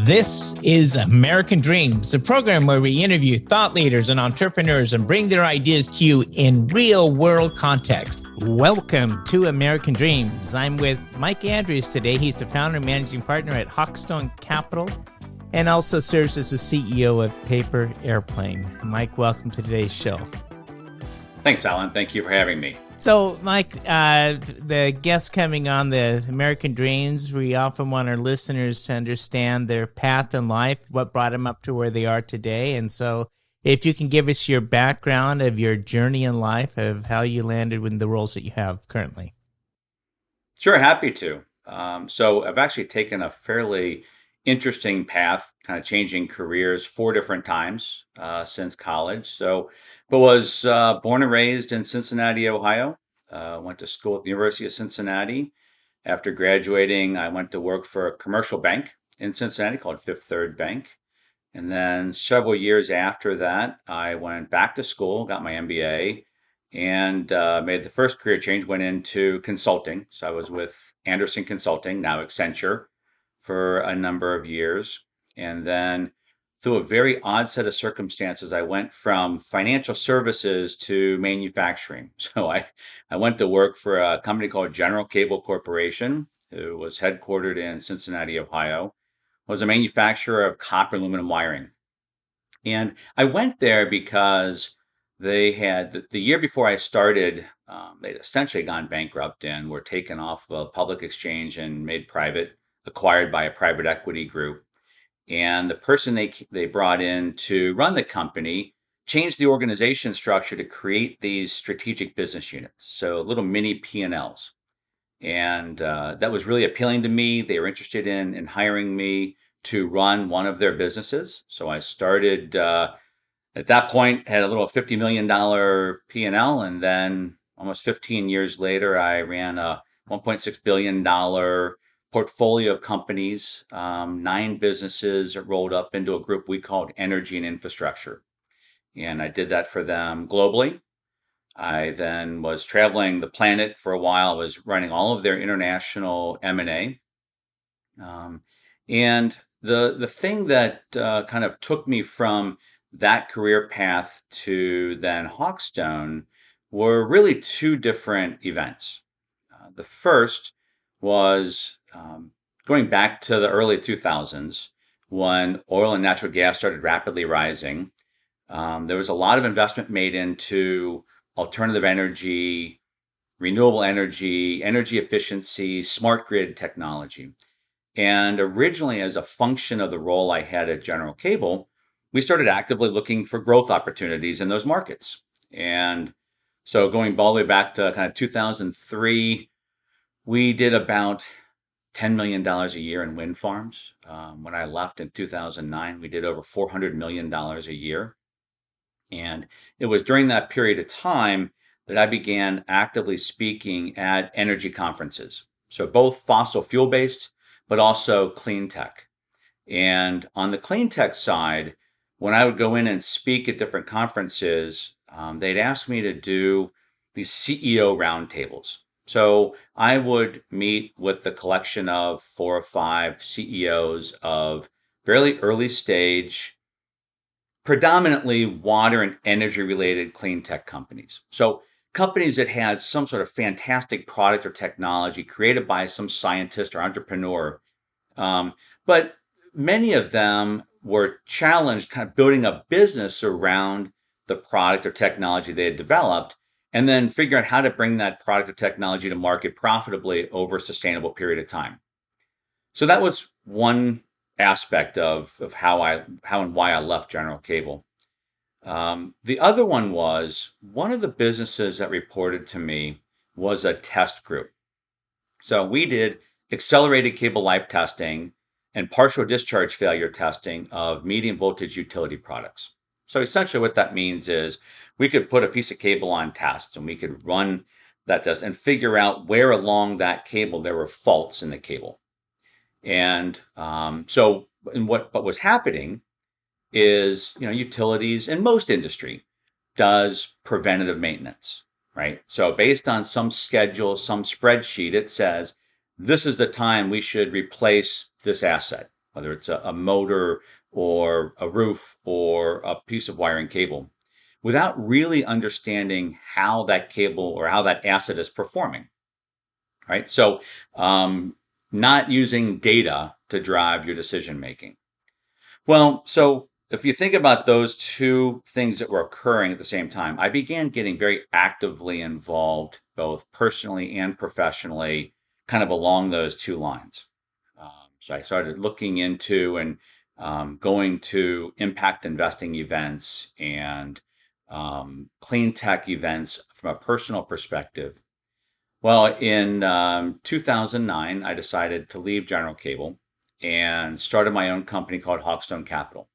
This is American Dreams, a program where we interview thought leaders and entrepreneurs and bring their ideas to you in real-world context. Welcome to American Dreams. I'm with Mike Andrews today. He's the founder and managing partner at Hawkstone Capital and also serves as the CEO of Paper Airplane. Mike, welcome to today's show. Thanks, Alan. Thank you for having me. So, Mike, the guests coming on the American Dreams, we often want our listeners to understand their path in life, what brought them up to where they are today. And so if you can give us your background of your journey in life, of how you landed with the roles that you have currently. Sure, happy to. So I've actually taken a fairly interesting path, kind of changing careers 4 different times since college. But was born and raised in Cincinnati, Ohio. Went to school at the University of Cincinnati. After graduating, I went to work for a commercial bank in Cincinnati called Fifth Third Bank. And then several years after that, I went back to school, got my MBA, and made the first career change, went into consulting. So I was with Anderson Consulting, now Accenture, for a number of years. And then through a very odd set of circumstances, I went from financial services to manufacturing. So I went to work for a company called General Cable Corporation, who was headquartered in Cincinnati, Ohio, was a manufacturer of copper and aluminum wiring. And I went there because they had, the year before I started, they'd essentially gone bankrupt and were taken off a public exchange and made private, acquired by a private equity group. And the person they brought in to run the company changed the organization structure to create these strategic business units, so little mini P&Ls. And that was really appealing to me. They were interested in hiring me to run one of their businesses. So I started, at that point, had a little $50 million P&L. And then almost 15 years later, I ran a $1.6 billion portfolio of companies, 9 businesses rolled up into a group we called Energy and Infrastructure. And I did that for them globally. I then was traveling the planet for a while. I was running all of their international M&A. And the thing that kind of took me from that career path to then Hawkstone were really 2 different events. The first was going back to the early 2000s when oil and natural gas started rapidly rising. There was a lot of investment made into alternative energy, renewable energy, energy efficiency, smart grid technology. And originally, as a function of the role I had at General Cable, we started actively looking for growth opportunities in those markets. And so going all the way back to kind of 2003, we did about $10 million a year in wind farms. When I left in 2009, we did over $400 million a year. And it was during that period of time that I began actively speaking at energy conferences. So both fossil fuel based, but also clean tech. And on the clean tech side, when I would go in and speak at different conferences, they'd ask me to do these CEO roundtables. So I would meet with the collection of 4 or 5 CEOs of fairly early stage, predominantly water and energy related clean tech companies. So companies that had some sort of fantastic product or technology created by some scientist or entrepreneur. But many of them were challenged kind of building a business around the product or technology they had developed, and then figure out how to bring that product or technology to market profitably over a sustainable period of time. So that was one aspect of how and why I left General Cable. The other one was one of the businesses that reported to me was a test group. So we did accelerated cable life testing and partial discharge failure testing of medium voltage utility products. So essentially what that means is we could put a piece of cable on test and we could run that test and figure out where along that cable there were faults in the cable. And what was happening is, utilities in most industry does preventative maintenance, right? So based on some schedule, some spreadsheet, it says, this is the time we should replace this asset. whether it's a motor or a roof or a piece of wiring cable, without really understanding how that cable or how that asset is performing, right? So, not using data to drive your decision making. Well, so if you think about those two things that were occurring at the same time, I began getting very actively involved, both personally and professionally, kind of along those two lines. So I started looking into and going to impact investing events and clean tech events from a personal perspective. Well, in 2009, I decided to leave General Cable and started my own company called Hawkstone Capital.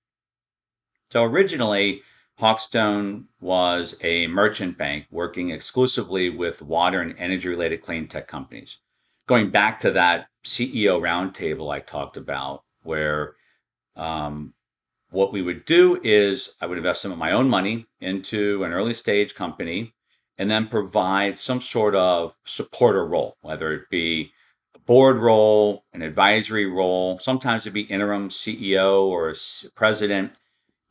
So originally, Hawkstone was a merchant bank working exclusively with water and energy related clean tech companies. Going back to that CEO roundtable I talked about, where um, what we would do is I would invest some of my own money into an early stage company and then provide some sort of supporter role, whether it be a board role, an advisory role, sometimes it'd be interim CEO or president,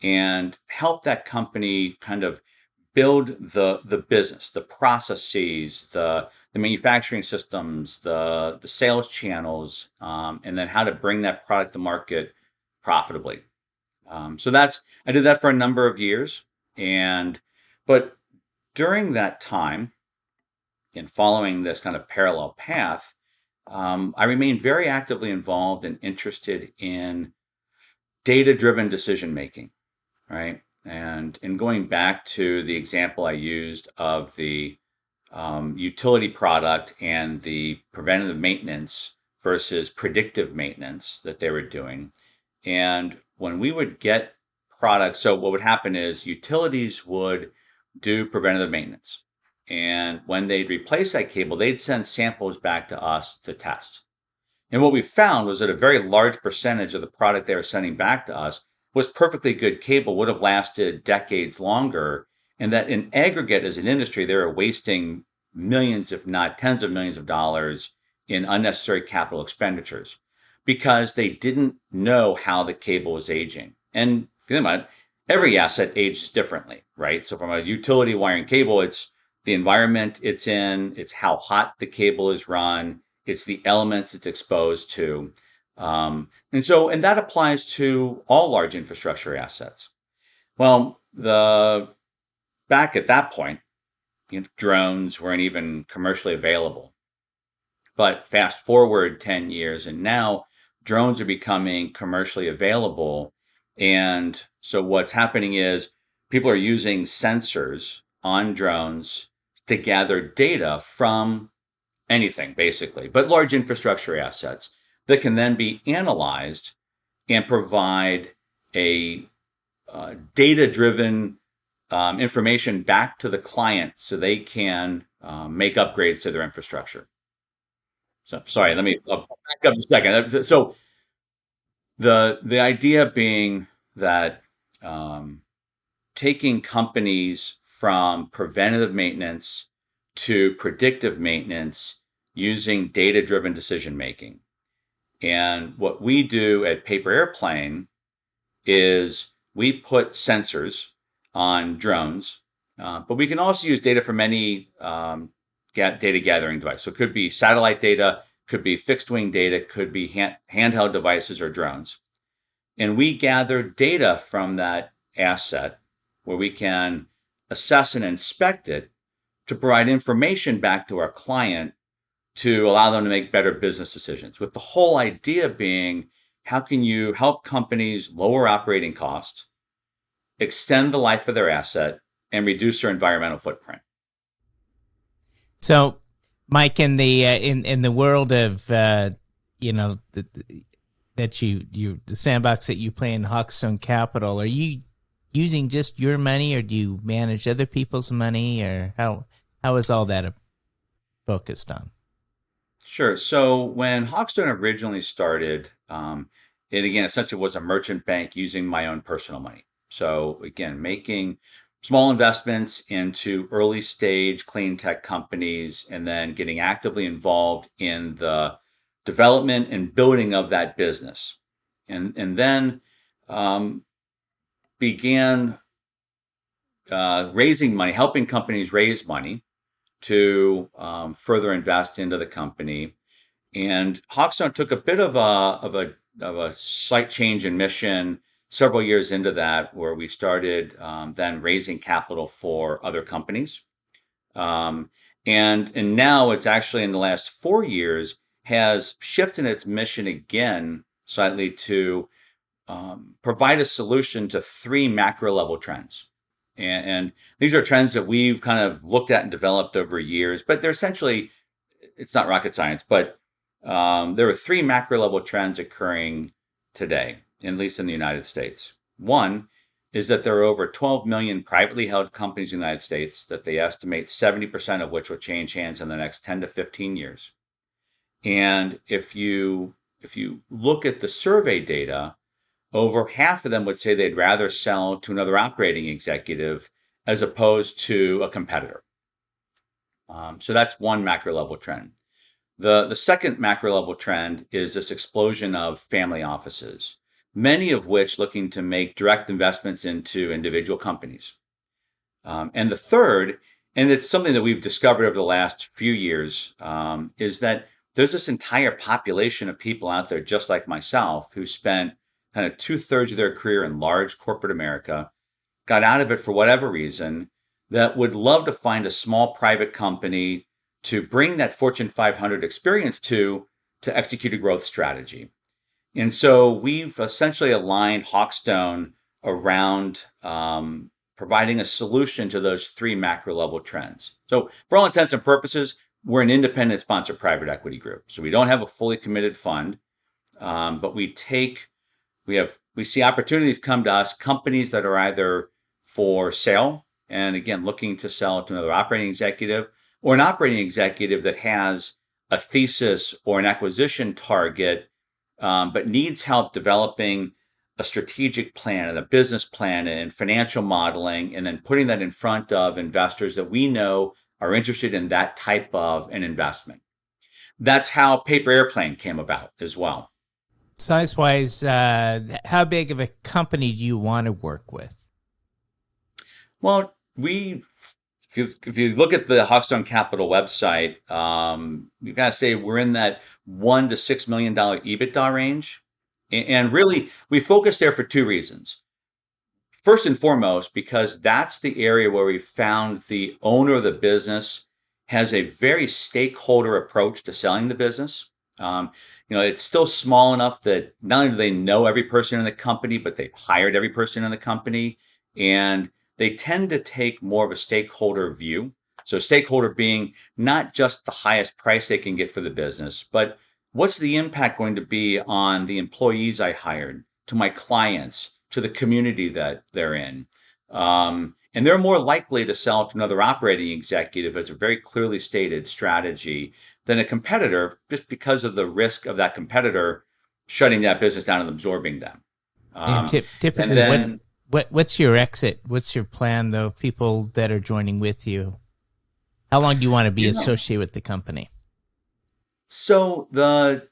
and help that company kind of build the business, the processes, the manufacturing systems, the sales channels, and then how to bring that product to market profitably. So that's I did that for a number of years, and but during that time, in following this kind of parallel path, I remained very actively involved and interested in data-driven decision making, right? And in going back to the example I used of the utility product and the preventative maintenance versus predictive maintenance that they were doing. And when we would get products, so what would happen is utilities would do preventative maintenance. And when they'd replace that cable, they'd send samples back to us to test. And what we found was that a very large percentage of the product they were sending back to us was perfectly good cable, would have lasted decades longer, and that in aggregate as an industry, they were wasting millions, if not tens of millions of dollars in unnecessary capital expenditures because they didn't know how the cable was aging. And think about it, every asset ages differently, right? So from a utility wiring cable, it's the environment it's in, it's how hot the cable is run, it's the elements it's exposed to. And that applies to all large infrastructure assets. Well, the back at that point, drones weren't even commercially available. But fast forward 10 years, and now drones are becoming commercially available. And so what's happening is people are using sensors on drones to gather data from anything, basically, but large infrastructure assets that can then be analyzed and provide a data-driven information back to the client so they can make upgrades to their infrastructure. So, sorry, let me back up a second. So, the idea being that taking companies from preventative maintenance to predictive maintenance using data-driven decision making. And what we do at Paper Airplane is we put sensors on drones, but we can also use data from any data gathering device. So it could be satellite data, could be fixed wing data, could be handheld devices or drones. And we gather data from that asset where we can assess and inspect it to provide information back to our client to allow them to make better business decisions. With the whole idea being, how can you help companies lower operating costs, extend the life of their asset, and reduce their environmental footprint? So, Mike, in the world of that the sandbox that you play in Hawkstone Capital, are you using just your money, or do you manage other people's money, or how is all that focused on? Sure. So when Hawkstone originally started, it again essentially was a merchant bank using my own personal money. So again, making small investments into early stage clean tech companies and then getting actively involved in the development and building of that business. and then um, began raising money, helping companies raise money to further invest into the company. And Hawkstone took a bit of a slight change in mission several years into that, where we started then raising capital for other companies. Um, and now it's actually in the last 4 years has shifted its mission again slightly to provide a solution to three macro level trends. And these are trends that we've kind of looked at and developed over years, but they're essentially, it's not rocket science, but there are three macro level trends occurring today, at least in the United States. One is that there are over 12 million privately held companies in the United States that they estimate 70% of which will change hands in the next 10 to 15 years. And if you look at the survey data, over half of them would say they'd rather sell to another operating executive as opposed to a competitor. So that's one macro level trend. The second macro level trend is this explosion of family offices, many of which looking to make direct investments into individual companies. And the third, and it's something that we've discovered over the last few years, is that there's this entire population of people out there, just like myself, who spent kind of 2/3 of their career in large corporate America, got out of it for whatever reason, that would love to find a small private company to bring that Fortune 500 experience to execute a growth strategy. And so we've essentially aligned Hawkstone around providing a solution to those three macro level trends. So for all intents and purposes, we're an independent sponsor private equity group. So we don't have a fully committed fund, but we see opportunities come to us, companies that are either for sale, and again, looking to sell to another operating executive, or an operating executive that has a thesis or an acquisition target, but needs help developing a strategic plan and a business plan and financial modeling, and then putting that in front of investors that we know are interested in that type of an investment. That's how Paper Airplane came about as well. Size-wise, how big of a company do you want to work with? Well, if you look at the Hawkstone Capital website, we've got to say we're in that $1 to $6 million EBITDA range. And really, we focus there for two reasons. First and foremost, because that's the area where we found the owner of the business has a very stakeholder approach to selling the business. It's still small enough that not only do they know every person in the company, but they've hired every person in the company. And they tend to take more of a stakeholder view. So stakeholder being not just the highest price they can get for the business, but what's the impact going to be on the employees I hired, to my clients, to the community that they're in. And they're more likely to sell to another operating executive as a very clearly stated strategy than a competitor, just because of the risk of that competitor shutting that business down and absorbing them. And typically, then, what's your exit? What's your plan, though? People that are joining with you, how long do you want to be associated with the company? So the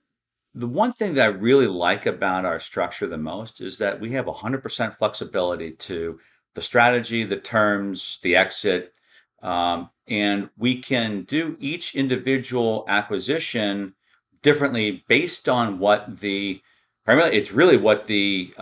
one thing that I really like about our structure the most is that we have 100% flexibility to the strategy, the terms, the exit, and we can do each individual acquisition differently based on primarily it's really what the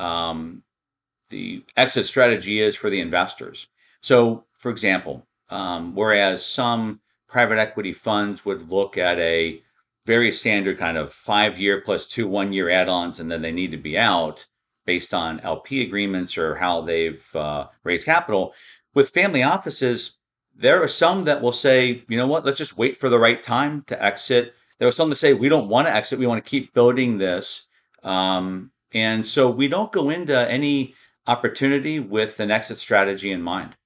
exit strategy is for the investors. So, for example, whereas some private equity funds would look at a very standard kind of 5-year plus 2 1-year add-ons, and then they need to be out based on LP agreements or how they've raised capital. With family offices, there are some that will say, you know what, let's just wait for the right time to exit. There are some that say, we don't want to exit, we want to keep building this. And so we don't go into any opportunity with an exit strategy in mind.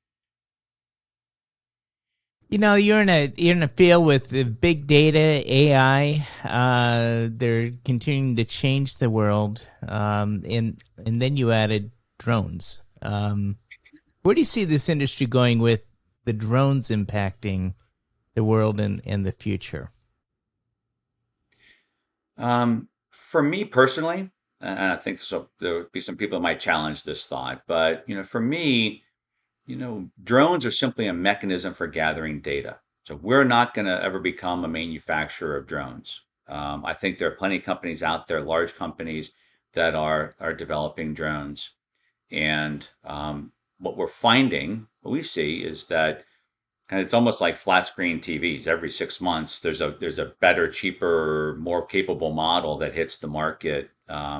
You're in a field with big data, AI. They're continuing to change the world, and then you added drones. Where do you see this industry going with the drones impacting the world in the future? For me personally, And I think so. There would be some people that might challenge this thought, but for me, drones are simply a mechanism for gathering data. So we're not going to ever become a manufacturer of drones. I think there are plenty of companies out there, large companies, that are developing drones. And what we're finding, what we see, is that kind of it's almost like flat screen TVs. Every 6 months, there's a better, cheaper, more capable model that hits the market.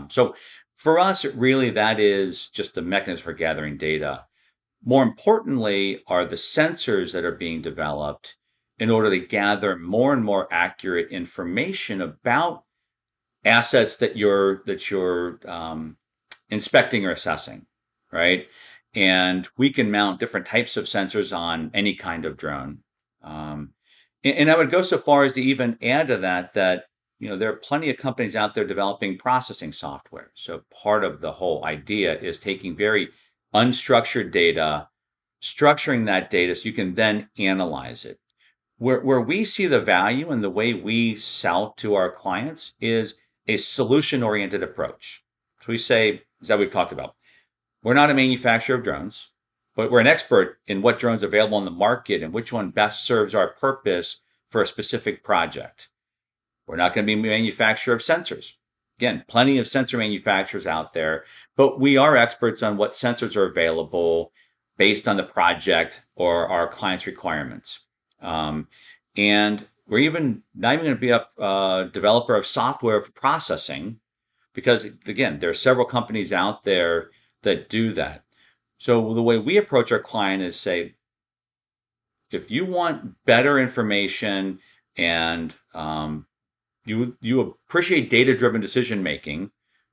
So for us, that is just a mechanism for gathering data. More importantly, are the sensors that are being developed in order to gather more and more accurate information about assets that you're inspecting or assessing, right? And we can mount different types of sensors on any kind of drone. And I would go so far as to even add to that there are plenty of companies out there developing processing software. So part of the whole idea is taking very unstructured data, structuring that data so you can then analyze it. Where we see the value and the way we sell to our clients is a solution-oriented approach. So we say, as we've talked about, we're not a manufacturer of drones, but we're an expert in what drones are available on the market and which one best serves our purpose for a specific project. We're not going to be a manufacturer of sensors. Again, plenty of sensor manufacturers out there, but we are experts on what sensors are available based on the project or our client's requirements. And we're even not even going to be a developer of software for processing, because again, there are several companies out there that do that. So the way we approach our client is say, if you want better information and you appreciate data-driven decision making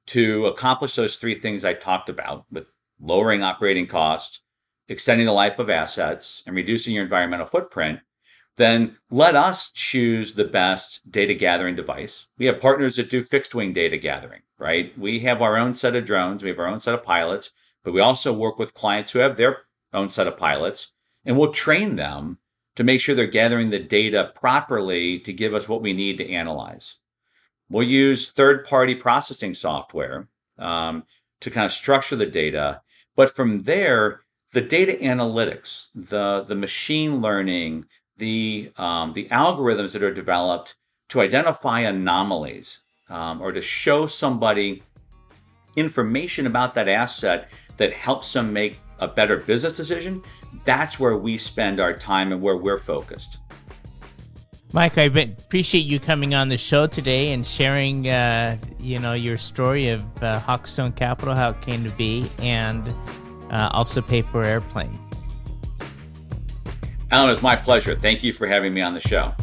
to accomplish those three things I talked about, with lowering operating costs, extending the life of assets, and reducing your environmental footprint, then let us choose the best data gathering device. We have partners that do fixed wing data gathering, right? We have our own set of drones, we have our own set of pilots, but we also work with clients who have their own set of pilots, and we'll train them to make sure they're gathering the data properly to give us what we need to analyze. We'll use third-party processing software to kind of structure the data, but from there, the data analytics, the machine learning, the algorithms that are developed to identify anomalies or to show somebody information about that asset that helps them make a better business decision, that's where we spend our time and where we're focused. Mike, I appreciate you coming on the show today and sharing, your story of Hawkstone Capital, how it came to be, and also Paper Airplane. Alan, it was my pleasure. Thank you for having me on the show.